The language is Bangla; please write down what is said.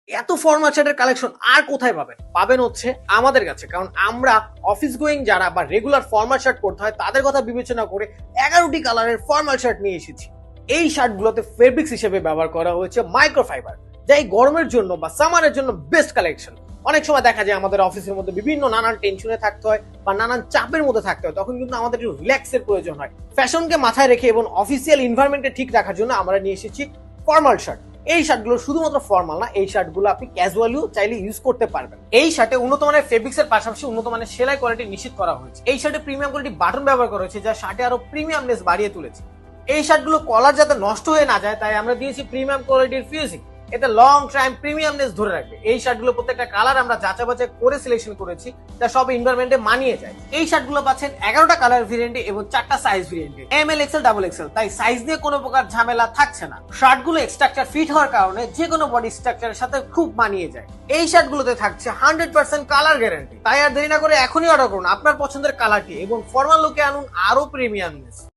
এত ফর্মাল শার্টের কালেকশন আর কোথায় পাবেন? পাবেন হচ্ছে আমাদের কাছে। কারণ আমরা অফিস গোয়িং যারা বা রেগুলার ফর্মাল শার্ট পরতে হয় তাদের কথা বিবেচনা করে 11টি কালারের ফর্মাল শার্ট নিয়ে এসেছি। এই শার্টগুলোতে ফেব্রিক্স হিসেবে ব্যবহার করা হয়েছে মাইক্রোফাইবার, যা এই গরমের জন্য বা সামারের জন্য বেস্ট কালেকশন। অনেক সময় দেখা যায় আমাদের অফিসের মধ্যে বিভিন্ন নানান টেনশনে থাকতে হয় বা নানান চাপের মধ্যে থাকতে হয়, তখন কিন্তু আমাদের একটু রিল্যাক্সের প্রয়োজন হয়। ফ্যাশনকে মাথায় রেখে এবং অফিসিয়াল এনভায়রনমেন্টকে ঠিক রাখার জন্য আমরা নিয়ে এসেছি ফর্মাল শার্ট। এই শার্টগুলো শুধুমাত্র ফর্মাল না, এই শার্টগুলো আপনি ক্যাজুয়ালিও চাইলে ইউজ করতে পারবেন। এই শার্টে উন্নত মানের ফেব্রিক্স এর পাশাপাশি উন্নত মানের সেলাই কোয়ালিটি নিশ্চিত করা হয়েছে। এই শার্টে প্রিমিয়াম কোয়ালিটি বাটন ব্যবহার করা হয়েছে, যা শার্টে আরো প্রিমিয়ামনেস বাড়িয়ে তুলেছে। এই শার্টগুলো কলার যাতে নষ্ট হয়ে না যায় তাই আমরা দিয়েছি প্রিমিয়াম কোয়ালিটির ফিউজিং, এতে লং টাইম প্রিমিয়ামনেস ধরে রাখবে। এই শার্টগুলো প্রত্যেকটা কালার আমরা যাচাই বাছাই করে সিলেকশন করেছি, যা সব এনভায়রনমেন্টে মানিয়ে যায়। এই শার্টগুলো পাচ্ছেন 11টা কালার ভেরিয়েন্টে এবং 4টা সাইজ ভেরিয়েন্টে, M L, XL, double XL. তাই সাইজ নিয়ে কোনো প্রকার ঝামেলা থাকছে না। শার্টগুলো স্ট্রাকচার ফিট হওয়ার কারণে যে কোনো বডি স্ট্রাকচারের সাথে খুব মানিয়ে যায়। এই শার্টগুলোতে থাকছে 100% কালার গ্যারান্টি। তাই আর দেরি না করে এখনই অর্ডার করুন আপনার পছন্দের কালারটি এবং ফর্মাল লুকে আনুন আরো প্রিমিয়ামনেস।